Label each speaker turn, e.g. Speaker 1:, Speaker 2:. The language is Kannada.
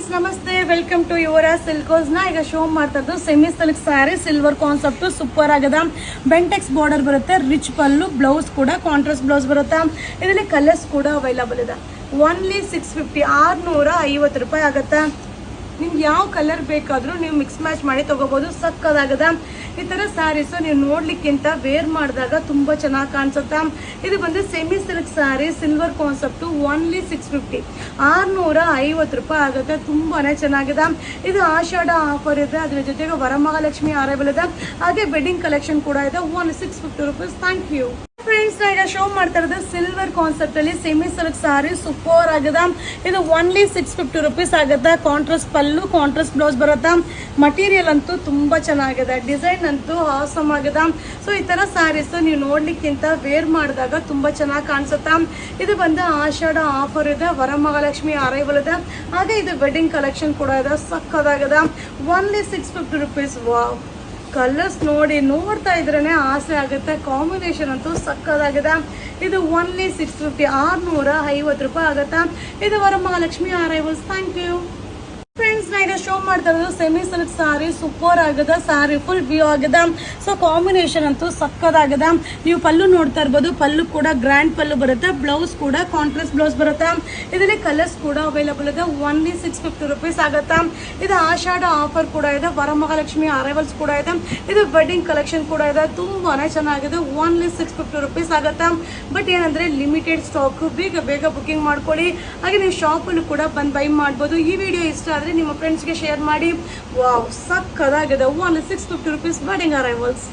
Speaker 1: ಫ್ರೆಂಡ್ಸ್ ನಮಸ್ತೆ, ವೆಲ್ಕಮ್ ಟು ಯುವರಾಜ್ ಸಿಲ್ಕೋಸ್. ನಾ ಈಗ ಶೋ ಮಾಡ್ತಾ ಇದ್ದು semi silk sari, silver concept super ಆಗದ. ಬೆಂಟೆಕ್ಸ್ ಬಾರ್ಡರ್ ಬರುತ್ತೆ, ರಿಚ್ ಪಲ್ಲು, ಬ್ಲೌಸ್ ಕೂಡ ಕಾಂಟ್ರಾಸ್ಟ್ ಬ್ಲೌಸ್ ಬರುತ್ತೆ. ಇದರಲ್ಲಿ ಕಲರ್ಸ್ ಕೂಡ ಅವೈಲಬಲ್ ಇದೆ. ಓನ್ಲಿ 650 650 ರೂಪಾಯಿ ಆಗುತ್ತೆ. ನಿಮ್ಗೆ ಯಾವ ಕಲರ್ ಬೇಕಾದರೂ ನೀವು ಮಿಕ್ಸ್ ಮ್ಯಾಚ್ ಮಾಡಿ ತೊಗೋಬೋದು. ಸಕ್ಕದಾಗದ ಈ ಥರ ಸ್ಯಾರೀಸು ನೀವು ನೋಡ್ಲಿಕ್ಕಿಂತ ವೇರ್ ಮಾಡಿದಾಗ ತುಂಬ ಚೆನ್ನಾಗಿ ಕಾಣಿಸುತ್ತೆ. ಇದು ಬಂದು semi silk sari, silver concept. Only 650 650 ರೂಪಾಯಿ ಆಗುತ್ತೆ. ತುಂಬಾ ಚೆನ್ನಾಗಿದೆ. ಇದು ಆಷಾಢ ಆಫರ್ ಇದೆ, ಅದ್ರ ಜೊತೆಗೆ ವರಮಹಾಲಕ್ಷ್ಮಿ ಅರೈವಲ್ ಇದೆ, ಹಾಗೆ ವೆಡ್ಡಿಂಗ್ ಕಲೆಕ್ಷನ್ ಕೂಡ ಇದೆ. Only 650 rupees. Thank you friends. ನಾ ಈಗ ಶೋ ಮಾಡ್ತಾ ಇರೋದು ಸಿಲ್ವರ್ ಕಾನ್ಸೆಪ್ಟ್ ಅಲ್ಲಿ ಸೆಮಿ ಸಿಲ್ಕ್ ಸಾರಿ, ಸೂಪರ್ ಆಗಿದೆ. ಇದು ಓನ್ಲಿ 650 ರೂಪೀಸ್ ಆಗುತ್ತೆ. ಕಾಂಟ್ರಾಸ್ಟ್ ಪಲ್ಲು, ಕಾಂಟ್ರಾಸ್ಟ್ ಬ್ಲೌಸ್ ಬರುತ್ತೆ. ಮಟೀರಿಯಲ್ ಅಂತೂ ತುಂಬಾ ಚೆನ್ನಾಗಿದೆ, ಡಿಸೈನ್ ಅಂತೂ ಆಸಮ್ ಆಗಿದೆ. ಸೊ ಈ ತರ ಸ್ಯಾರೀಸ್ ನೀವು ನೋಡ್ಲಿಕ್ಕಿಂತ ವೇರ್ ಮಾಡಿದಾಗ ತುಂಬಾ ಚೆನ್ನಾಗಿ ಕಾಣಿಸುತ್ತೆ. ಇದು ಬಂದು ಆಷಾಢ ಆಫರ್ ಇದೆ, ವರಮಹಾಲಕ್ಷ್ಮಿ ಅರೈವಲ್ ಇದೆ, ಹಾಗೆ ಇದು ವೆಡ್ಡಿಂಗ್ ಕಲೆಕ್ಷನ್ ಕೂಡ ಇದೆ. ಸಕ್ಕದಾಗಿದೆ. Only 650 rupees. ವಾವ್, ಕಲರ್ಸ್ ನೋಡ್ತಾ ಇದ್ರೇನೆ ಆಸೆ ಆಗುತ್ತೆ. ಕಾಂಬಿನೇಷನ್ ಅಂತೂ ಸಕ್ಕದಾಗಿದೆ. ಇದು ಓನ್ಲಿ 650 650 ರೂಪಾಯಿ ಆಗುತ್ತೆ. ಇದು Varamahalakshmi arrivals. Thank you friends. ನಾ ಈಗ ಶೋ ಮಾಡ್ತಾ ಇರೋದು ಸೆಮಿ ಸಿಲ್ಕ್ ಸಾರಿ, ಸೂಪರ್ ಆಗಿದೆ. ಸಾರಿ ಫುಲ್ ವ್ಯೂ ಆಗಿದೆ. ಸೊ ಕಾಂಬಿನೇಷನ್ ಅಂತೂ ಸಕ್ಕದಾಗಿದೆ. ನೀವು ಪಲ್ಲು ನೋಡ್ತಾ ಇರ್ಬೋದು, ಪಲ್ಲು ಕೂಡ ಗ್ರ್ಯಾಂಡ್ ಪಲ್ಲು ಬರುತ್ತೆ, ಬ್ಲೌಸ್ ಕೂಡ ಕಾಂಟ್ರಾಸ್ಟ್ ಬ್ಲೌಸ್ ಬರುತ್ತೆ. ಇದರಲ್ಲಿ ಕಲರ್ಸ್ ಕೂಡ ಅವೈಲಬಲ್ ಇದೆ. ಓನ್ಲಿ 650 ರೂಪೀಸ್ ಆಗುತ್ತೆ. ಇದು ಆಷಾಢ ಆಫರ್ ಕೂಡ ಇದೆ, ವರಮಹಾಲಕ್ಷ್ಮಿ ಅರೈವಲ್ಸ್ ಕೂಡ ಇದೆ, ಇದು ವೆಡ್ಡಿಂಗ್ ಕಲೆಕ್ಷನ್ ಕೂಡ ಇದೆ. ತುಂಬಾನೇ ಚೆನ್ನಾಗಿದೆ. ಓನ್ಲಿ 650 ರೂಪೀಸ್ ಆಗುತ್ತೆ. ಬಟ್ ಏನಂದ್ರೆ ಲಿಮಿಟೆಡ್ ಸ್ಟಾಕ್, ಬೇಗ ಬುಕಿಂಗ್ ಮಾಡ್ಕೊಳ್ಳಿ. ಹಾಗೆ ನೀವು ಶಾಪಲ್ಲೂ ಕೂಡ ಬಂದು ಬೈ ಮಾಡ್ಬೋದು. ಈ ವಿಡಿಯೋ ಇಷ್ಟ ಆದರೆ ನಿಮ್ಮ ಫ್ರೆಂಡ್ಸ್ಗೆ ಶೇರ್ ಮಾಡಿ. ವಾವ್, ಸಕ್ಕದಾಗಿದೆ. Only 650 rupees wedding arrivals.